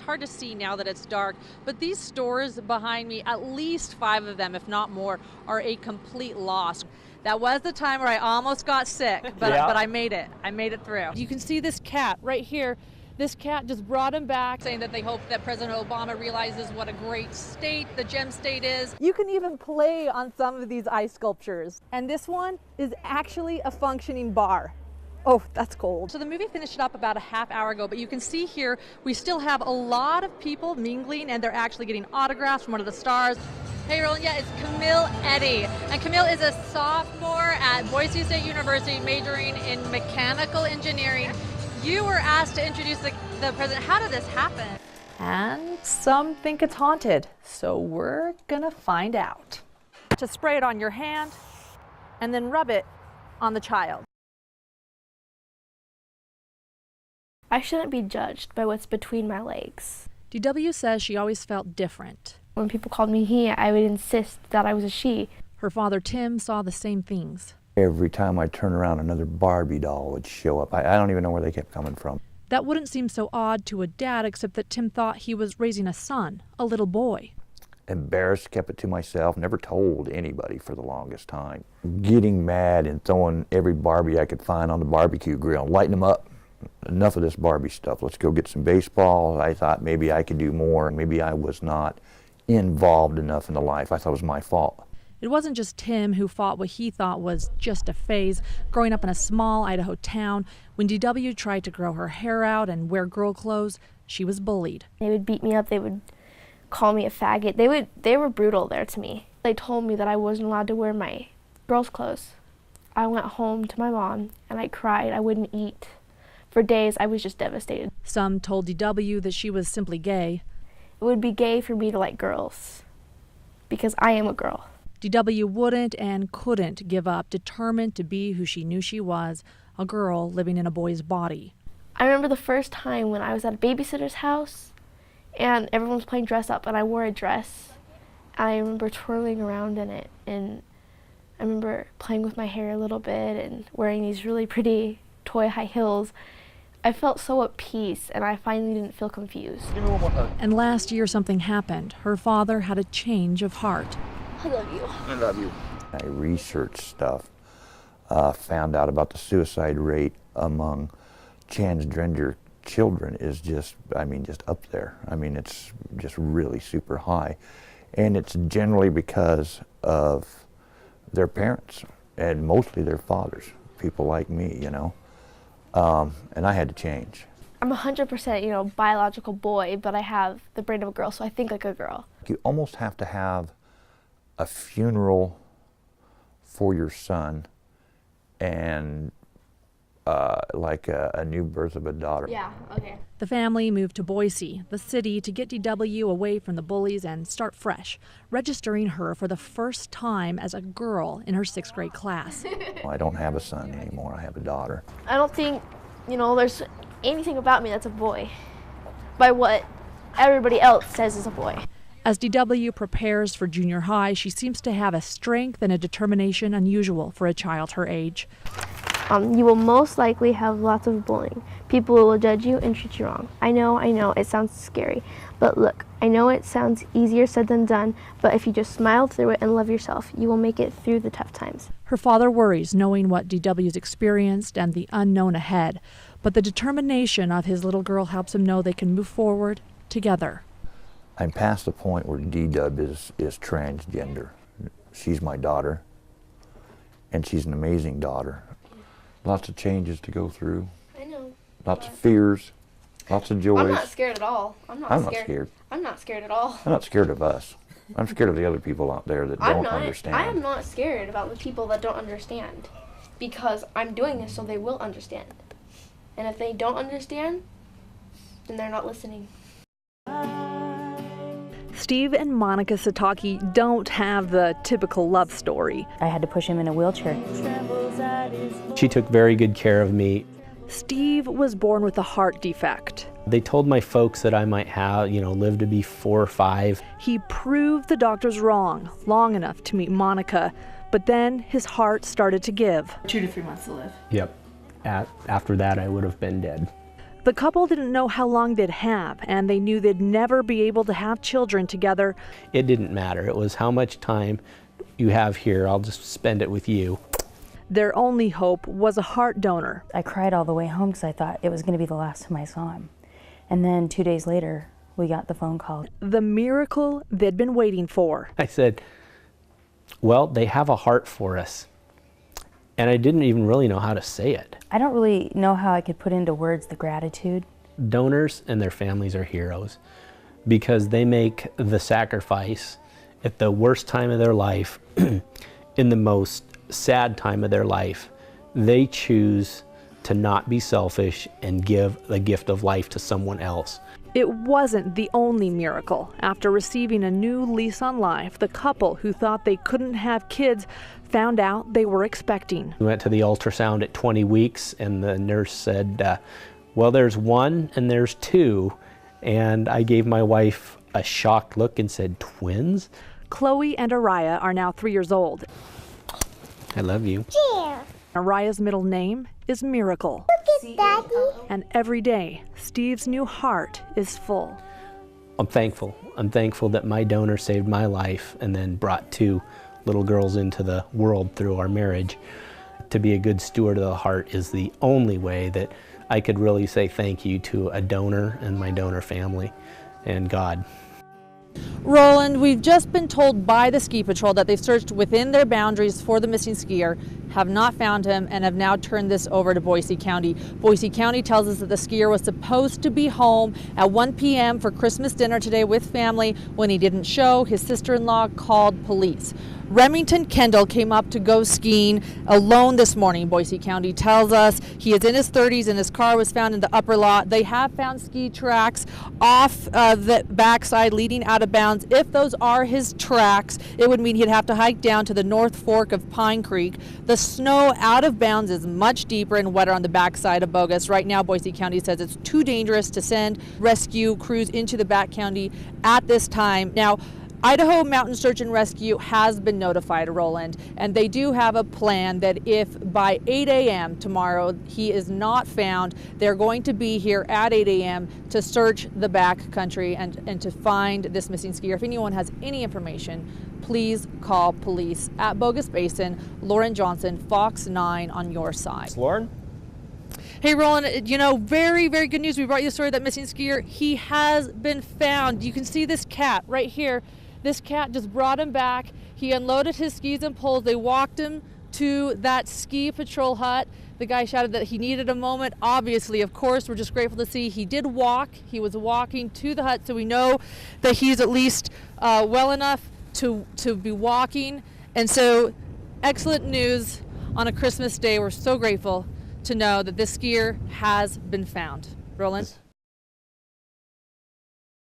It's hard to see now that it's dark, but these stores behind me, at least 5 of them, if not more, are a complete loss. That was the time where I almost got sick, but I made it. I made it through. You can see this cat right here. This cat just brought him back, saying that they hope that President Obama realizes what a great state the gem state is. You can even play on some of these ice sculptures. And this one is actually a functioning bar. Oh, that's cold. So the movie finished up about a half hour ago, but you can see here we still have a lot of people mingling, and they're actually getting autographs from one of the stars. Hey, Roland, yeah, it's Camille Eddy. And Camille is a sophomore at Boise State University majoring in mechanical engineering. You were asked to introduce the president. How did this happen? And some think it's haunted, so we're gonna find out. To spray it on your hand and then rub it on the child. I shouldn't be judged by what's between my legs. DW says she always felt different. When people called me he, I would insist that I was a she. Her father, Tim, saw the same things. Every time I turn around, another Barbie doll would show up. I don't even know where they kept coming from. That wouldn't seem so odd to a dad, except that Tim thought he was raising a son, a little boy. Embarrassed, kept it to myself, never told anybody for the longest time. Getting mad and throwing every Barbie I could find on the barbecue grill, lighting them up. Enough of this Barbie stuff. Let's go get some baseball. I thought maybe I could do more. Maybe I was not involved enough in the life. I thought it was my fault. It wasn't just Tim who fought what he thought was just a phase. Growing up in a small Idaho town, when DW tried to grow her hair out and wear girl clothes, she was bullied. They would beat me up. They would call me a faggot. They were brutal there to me. They told me that I wasn't allowed to wear my girl's clothes. I went home to my mom and I cried. I wouldn't eat. For days, I was just devastated. Some told DW that she was simply gay. It would be gay for me to like girls, because I am a girl. DW wouldn't and couldn't give up, determined to be who she knew she was, a girl living in a boy's body. I remember the first time when I was at a babysitter's house, and everyone was playing dress up, and I wore a dress. I remember twirling around in it, and I remember playing with my hair a little bit and wearing these really pretty toy high heels. I felt so at peace, and I finally didn't feel confused. Give me one more hug. And last year something happened. Her father had a change of heart. I love you. I love you. I researched stuff, found out about the suicide rate among transgender children is just up there. I mean, it's just really super high. And it's generally because of their parents, and mostly their fathers, people like me, you know. And I had to change. I'm 100%, biological boy, but I have the brain of a girl, so I think like a girl. You almost have to have a funeral for your son and like a new birth of a daughter. Yeah, okay. The family moved to Boise, the city, to get DW away from the bullies and start fresh, registering her for the first time as a girl in her 6th grade class. I don't have a son anymore, I have a daughter. I don't think, there's anything about me that's a boy by what everybody else says is a boy. As DW prepares for junior high, she seems to have a strength and a determination unusual for a child her age. You will most likely have lots of bullying. People will judge you and treat you wrong. I know, it sounds scary. But look, I know it sounds easier said than done, but if you just smile through it and love yourself, you will make it through the tough times. Her father worries, knowing what DW's experienced and the unknown ahead. But the determination of his little girl helps him know they can move forward together. I'm past the point where D-Dub is transgender. She's my daughter, and she's an amazing daughter. Lots of changes to go through. I know. Lots of fears, lots of joys. I'm not scared at all. I'm not scared. I'm not scared at all. I'm not scared of us. I'm scared of the other people out there that don't understand. I am not scared about the people that don't understand, because I'm doing this so they will understand. And if they don't understand, then they're not listening. Steve and Monica Sataki don't have the typical love story. I had to push him in a wheelchair. She took very good care of me. Steve was born with a heart defect. They told my folks that I might have, live to be 4 or 5. He proved the doctors wrong long enough to meet Monica, but then his heart started to give. 2 to 3 months to live. Yep. After that, I would have been dead. The couple didn't know how long they'd have, and they knew they'd never be able to have children together. It didn't matter. It was how much time you have here, I'll just spend it with you. Their only hope was a heart donor. I cried all the way home because I thought it was going to be the last time I saw him. And then 2 days later, we got the phone call. The miracle they'd been waiting for. I said, well, they have a heart for us. And I didn't even really know how to say it. I don't really know how I could put into words the gratitude. Donors and their families are heroes because they make the sacrifice at the worst time of their life, in the most sad time of their life. They choose to not be selfish and give the gift of life to someone else. It wasn't the only miracle. After receiving a new lease on life, the couple who thought they couldn't have kids found out they were expecting. We went to the ultrasound at 20 weeks and the nurse said, well, there's one and there's two. And I gave my wife a shocked look and said, twins? Chloe and Araya are now 3 years old. I love you. Yeah. Araya's middle name is Miracle. Look at Daddy. And every day, Steve's new heart is full. I'm thankful. I'm thankful that my donor saved my life and then brought 2 little girls into the world through our marriage. To be a good steward of the heart is the only way that I could really say thank you to a donor and my donor family and God. Roland, we've just been told by the ski patrol that they've searched within their boundaries for the missing skier, have not found him, and have now turned this over to Boise County. Boise County tells us that the skier was supposed to be home at 1 p.m. for Christmas dinner today with family. When he didn't show, his sister-in-law called police. Remington Kendall came up to go skiing alone this morning, Boise County tells us. He is in his 30s and his car was found in the upper lot. They have found ski tracks off the backside leading out of bounds. If those are his tracks, it would mean he'd have to hike down to the North Fork of Pine Creek. The snow out of bounds is much deeper and wetter on the backside of Bogus. Right now, Boise County says it's too dangerous to send rescue crews into the back county at this time. Now, Idaho Mountain Search and Rescue has been notified, Roland, and they do have a plan that if by 8 a.m. tomorrow he is not found, they're going to be here at 8 a.m. to search the back country and to find this missing skier. If anyone has any information, please call police at Bogus Basin. Lauren Johnson, Fox 9 on your side. Lauren? Hey, Roland, you know, very, very good news. We brought you the story of that missing skier. He has been found. You can see this cat right here. This cat just brought him back. He unloaded his skis and poles. They walked him to that ski patrol hut. The guy shouted that he needed a moment. Obviously, of course, we're just grateful to see he did walk. He was walking to the hut, so we know that he's at least well enough to be walking. And so, excellent news on a Christmas day. We're so grateful to know that this skier has been found. Roland?